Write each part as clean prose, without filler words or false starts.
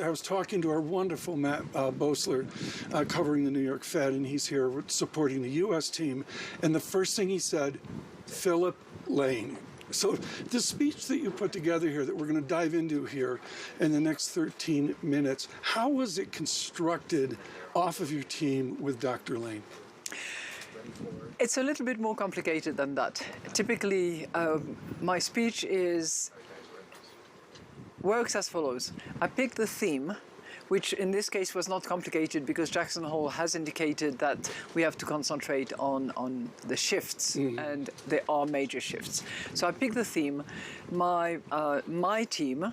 I was talking to our wonderful Matt Boesler, covering the New York Fed, and he's here supporting the U.S. team. And the first thing he said, Philip Lane. So the speech that you put together here that we're going to dive into here in the next 13 minutes, how was it constructed off of your team with Dr. Lane? It's a little bit more complicated than that. Typically, my speech works as follows. I picked the theme, which in this case was not complicated because Jackson Hole has indicated that we have to concentrate on the shifts, and there are major shifts. So I picked the theme. My team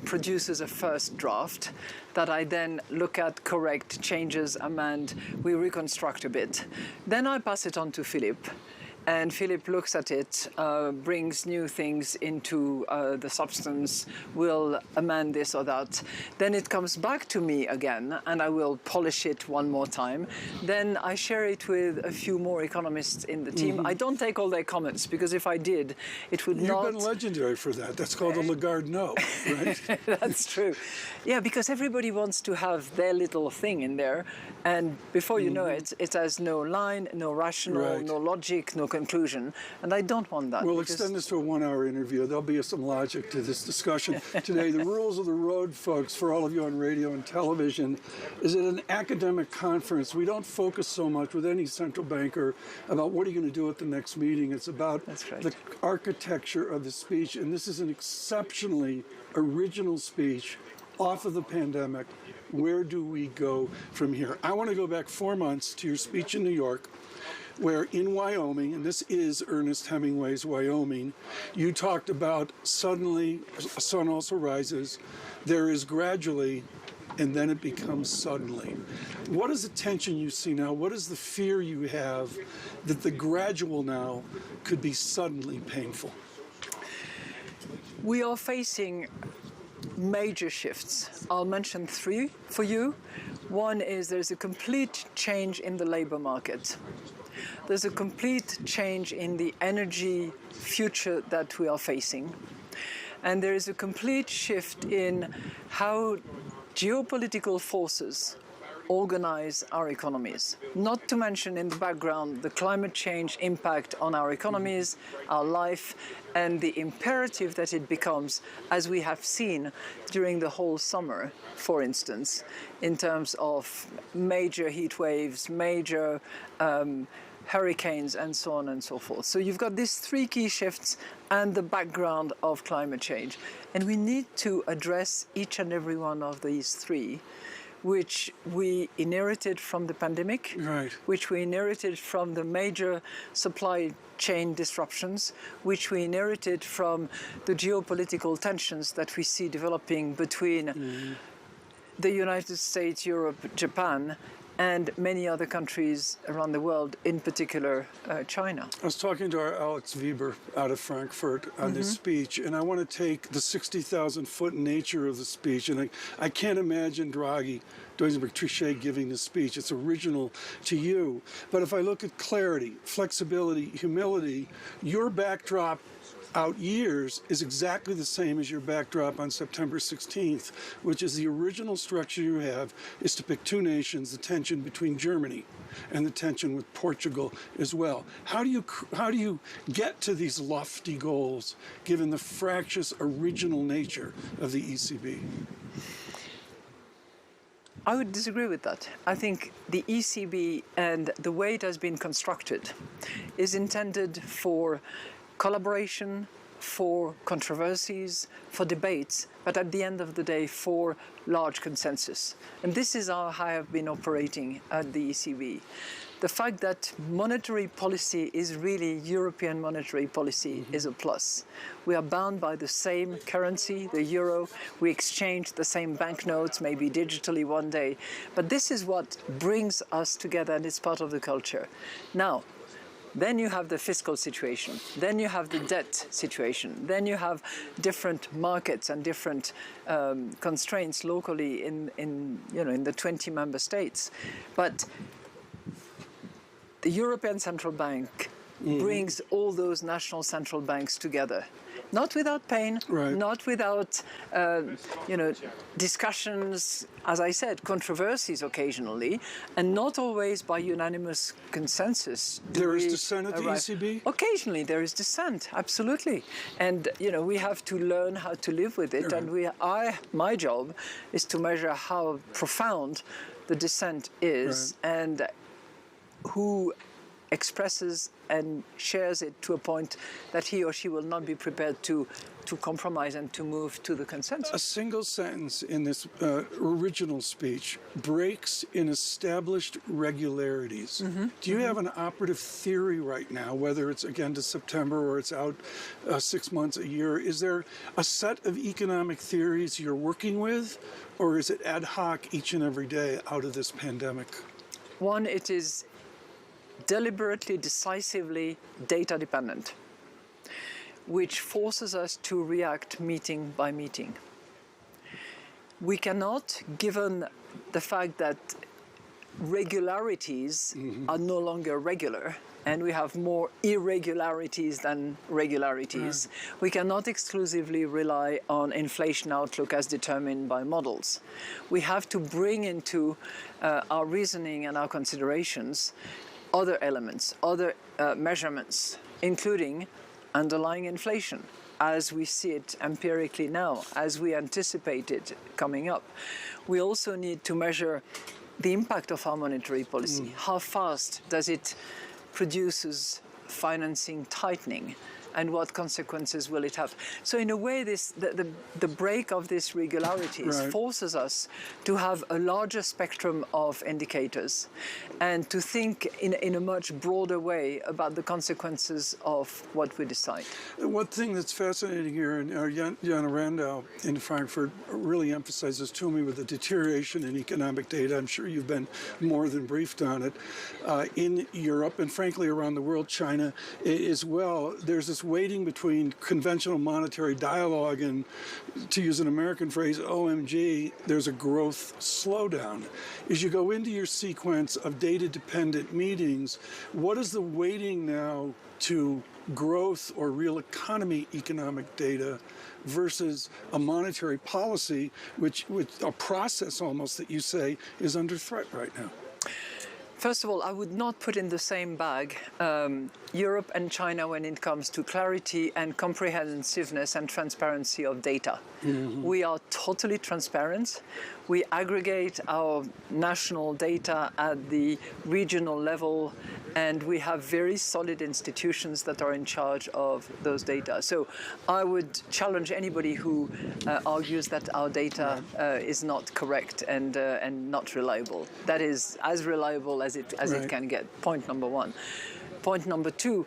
produces a first draft that I then look at, correct, changes, amend, we reconstruct a bit. Then I pass it on to Philip. And Philip looks at it, brings new things into the substance, will amend this or that. Then it comes back to me again, and I will polish it one more time. Then I share it with a few more economists in the team. I don't take all their comments, because if I did, it would not... You've been legendary for that. That's called a Lagarde no, right? That's true. Yeah, because everybody wants to have their little thing in there. And before you know it, it has no line, no rationale, no logic, no conclusion, and I don't want that. We'll extend this to a 1-hour interview. There'll be some logic to this discussion today. The rules of the road, folks, for all of you on radio and television, is at an academic conference. We don't focus so much with any central banker about what are you going to do at the next meeting. It's about the architecture of the speech, and this is an exceptionally original speech off of the pandemic. Where do we go from here? I want to go back 4 months to your speech in New York, where in Wyoming, and this is Ernest Hemingway's Wyoming, you talked about suddenly, a sun also rises, there is gradually, and then it becomes suddenly. What is the tension you see now? What is the fear you have that the gradual now could be suddenly painful? We are facing major shifts. I'll mention 3 for you. One is there's a complete change in the labor market. There's a complete change in the energy future that we are facing. And there is a complete shift in how geopolitical forces organize our economies. Not to mention in the background the climate change impact on our economies, our life, and the imperative that it becomes, as we have seen during the whole summer, for instance, in terms of major heat waves, major hurricanes, and so on and so forth. So you've got these 3 key shifts and the background of climate change. And we need to address each and every one of these 3, which we inherited from the pandemic, which we inherited from the major supply chain disruptions, which we inherited from the geopolitical tensions that we see developing between the United States, Europe, Japan, and many other countries around the world, in particular China. I was talking to our Alex Weber out of Frankfurt on this speech, and I want to take the 60,000-foot nature of the speech, and I can't imagine Draghi, Duesenberg, Trichet giving the speech. It's original to you. But if I look at clarity, flexibility, humility, your backdrop out years is exactly the same as your backdrop on September 16th, which is the original structure you have is to pick 2 nations, the tension between Germany and the tension with Portugal as well. How do you get to these lofty goals given the fractious original nature of the ECB? I would disagree with that. I think the ECB and the way it has been constructed is intended for collaboration, for controversies, for debates, but at the end of the day for large consensus. And this is how I have been operating at the ECB. The fact that monetary policy is really European monetary policy is a plus. We are bound by the same currency, the euro. We exchange the same banknotes, maybe digitally one day. But this is what brings us together, and it's part of the culture. Now, then you have the fiscal situation. Then you have the debt situation. Then you have different markets and different constraints locally in the 20 member states. But the European Central Bank brings all those national central banks together. Not without pain, Right. not without, discussions, as I said, controversies occasionally, and not always by unanimous consensus. There is dissent at the ECB? Occasionally there is dissent, absolutely. And, we have to learn how to live with it. Right. And my job is to measure how profound the dissent is and who expresses and shares it to a point that he or she will not be prepared to compromise and to move to the consensus. A single sentence in this original speech breaks in established regularities. Do you have an operative theory right now, whether it's again to September or it's out 6 months, a year? Is there a set of economic theories you're working with, or is it ad hoc each and every day out of this pandemic? One, it is deliberately, decisively data dependent, which forces us to react meeting by meeting. We cannot, given the fact that regularities are no longer regular, and we have more irregularities than regularities, we cannot exclusively rely on inflation outlook as determined by models. We have to bring into our reasoning and our considerations other elements, other measurements, including underlying inflation, as we see it empirically now, as we anticipate it coming up. We also need to measure the impact of our monetary policy. How fast does it produce financing tightening, and what consequences will it have? So in a way, the break of these regularities forces us to have a larger spectrum of indicators and to think in a much broader way about the consequences of what we decide. One thing that's fascinating here, and Jana Randau in Frankfurt really emphasizes to me with the deterioration in economic data, I'm sure you've been more than briefed on it, in Europe and frankly around the world, China as well, there's this waiting between conventional monetary dialogue and, to use an American phrase, OMG, there's a growth slowdown. As you go into your sequence of data-dependent meetings, what is the weighting now to growth or real economy economic data versus a monetary policy, which a process almost that you say is under threat right now? First of all, I would not put in the same bag Europe and China when it comes to clarity and comprehensiveness and transparency of data. We are totally transparent. We aggregate our national data at the regional level, and we have very solid institutions that are in charge of those data. So I would challenge anybody who argues that our data is not correct and not reliable. That is as reliable as it can get. Point number one. Point number two,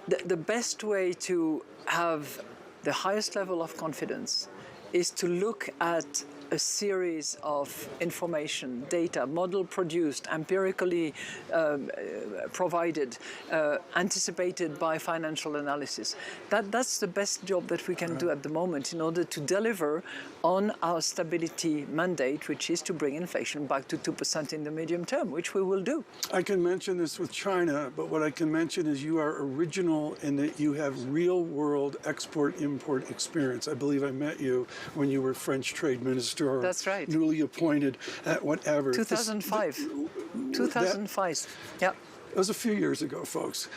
the best way to have the highest level of confidence is to look at a series of information, data, model produced, empirically provided, anticipated by financial analysis. That's the best job that we can do at the moment in order to deliver on our stability mandate, which is to bring inflation back to 2% in the medium term, which we will do. I can mention this with China, but what I can mention is you are original in that you have real-world export-import experience. I believe I met you when you were French trade minister. That's right. Newly appointed at whatever. 2005. 2005. Yeah. That was a few years ago, folks.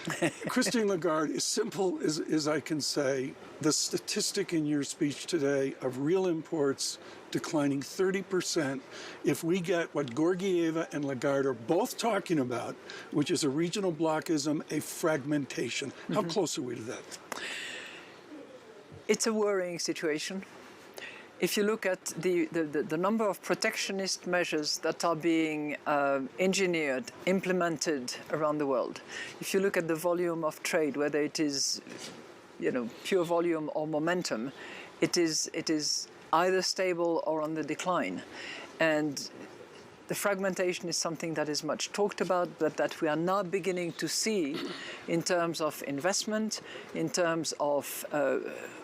Christine Lagarde, as simple as I can say, the statistic in your speech today of real imports declining 30% if we get what Georgieva and Lagarde are both talking about, which is a regional blockism, a fragmentation. How close are we to that? It's a worrying situation. If you look at the number of protectionist measures that are being engineered, implemented around the world, if you look at the volume of trade, whether it is, pure volume or momentum, it is either stable or on the decline. And the fragmentation is something that is much talked about, but that we are now beginning to see in terms of investment, in terms of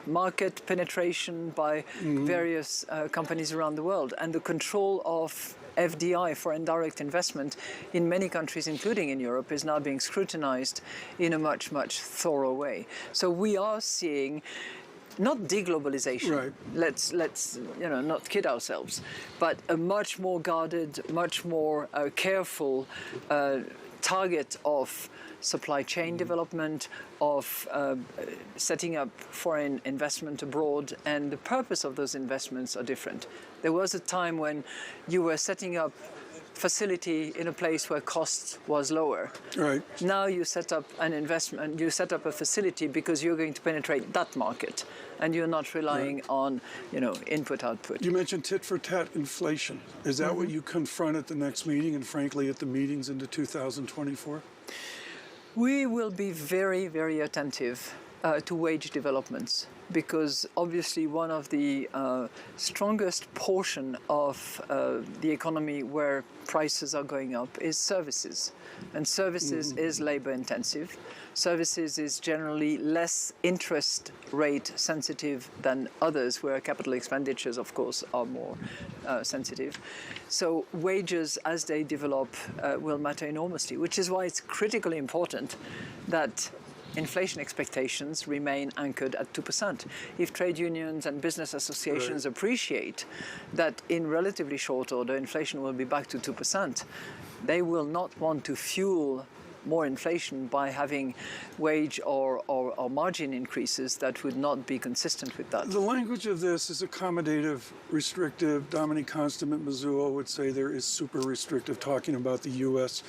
market penetration by various companies around the world, and the control of FDI, foreign direct investment, in many countries, including in Europe, is now being scrutinized in a much, much thorough way. So we are seeing not deglobalization. Right. Let's not kid ourselves, but a much more guarded, much more careful target of supply chain development, of setting up foreign investment abroad, and the purpose of those investments are different. There was a time when you were setting up facility in a place where cost was lower. Right. Now you set up an investment, you set up a facility because you're going to penetrate that market, and you're not relying on, input-output. You mentioned tit-for-tat inflation. Is that what you confront at the next meeting and, frankly, at the meetings into 2024? We will be very, very attentive to wage developments, because obviously one of the strongest portion of the economy where prices are going up is services. And services is labor intensive. Services is generally less interest rate sensitive than others, where capital expenditures, of course, are more sensitive. So wages, as they develop, will matter enormously, which is why it's critically important that inflation expectations remain anchored at 2%. If trade unions and business associations appreciate that in relatively short order inflation will be back to 2%, they will not want to fuel more inflation by having wage or margin increases that would not be consistent with that. The language of this is accommodative, restrictive. Dominique Constant at Missoula would say there is super restrictive, talking about the U.S.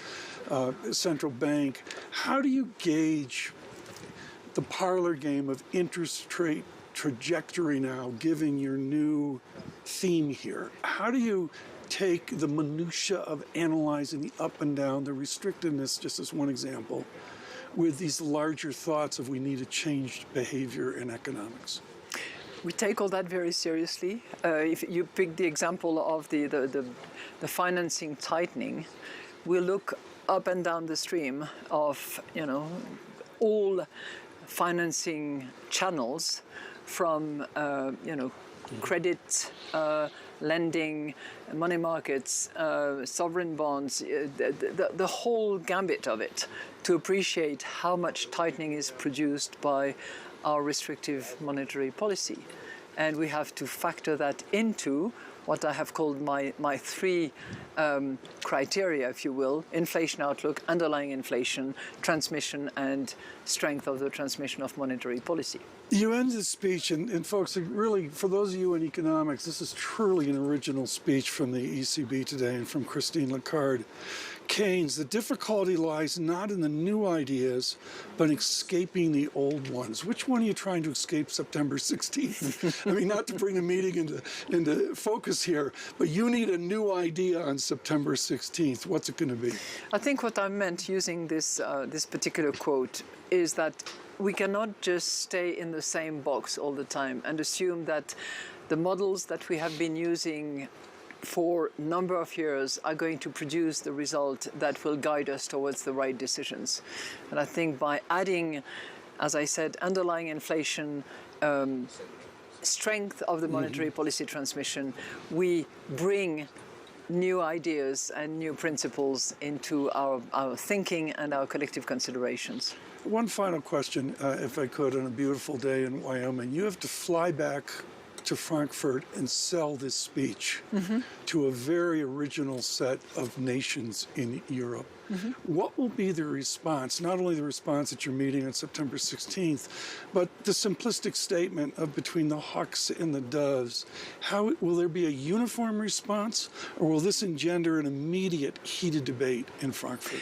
Central Bank. How do you gauge the parlor game of interest rate trajectory now, given your new theme here? How do you take the minutia of analyzing the up and down, the restrictiveness, just as one example, with these larger thoughts of we need a changed behavior in economics? We take all that very seriously. If you pick the example of the financing tightening, we look up and down the stream of all financing channels, from credit, lending, money markets, sovereign bonds, the whole gambit of it, to appreciate how much tightening is produced by our restrictive monetary policy. And we have to factor that into what I have called my three criteria, if you will: inflation outlook, underlying inflation, transmission, and strength of the transmission of monetary policy. You end this speech, and folks, really, for those of you in economics, this is truly an original speech from the ECB today and from Christine Lagarde. Keynes, the difficulty lies not in the new ideas, but escaping the old ones. Which one are you trying to escape September 16th? I mean, not to bring the meeting into focus here, but you need a new idea on September 16th. What's it going to be? I think what I meant using this particular quote is that we cannot just stay in the same box all the time and assume that the models that we have been using for a number of years are going to produce the result that will guide us towards the right decisions. And I think by adding, as I said, underlying inflation, strength of the monetary policy transmission, we bring new ideas and new principles into our thinking and our collective considerations. One final question, if I could, on a beautiful day in Wyoming. You have to fly back to Frankfurt and sell this speech to a very original set of nations in Europe. What will be the response, not only the response at your meeting on September 16th, but the simplistic statement of between the hawks and the doves? How will there be a uniform response, or will this engender an immediate heated debate in Frankfurt?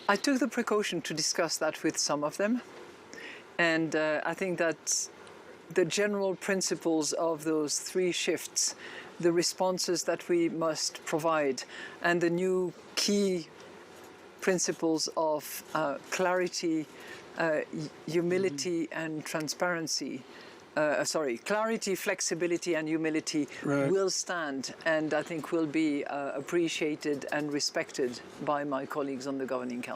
I took the precaution to discuss that with some of them, and I think that the general principles of those three shifts, the responses that we must provide, and the new key principles of clarity, humility, and transparency, clarity, flexibility, and humility will stand, and I think will be appreciated and respected by my colleagues on the Governing Council.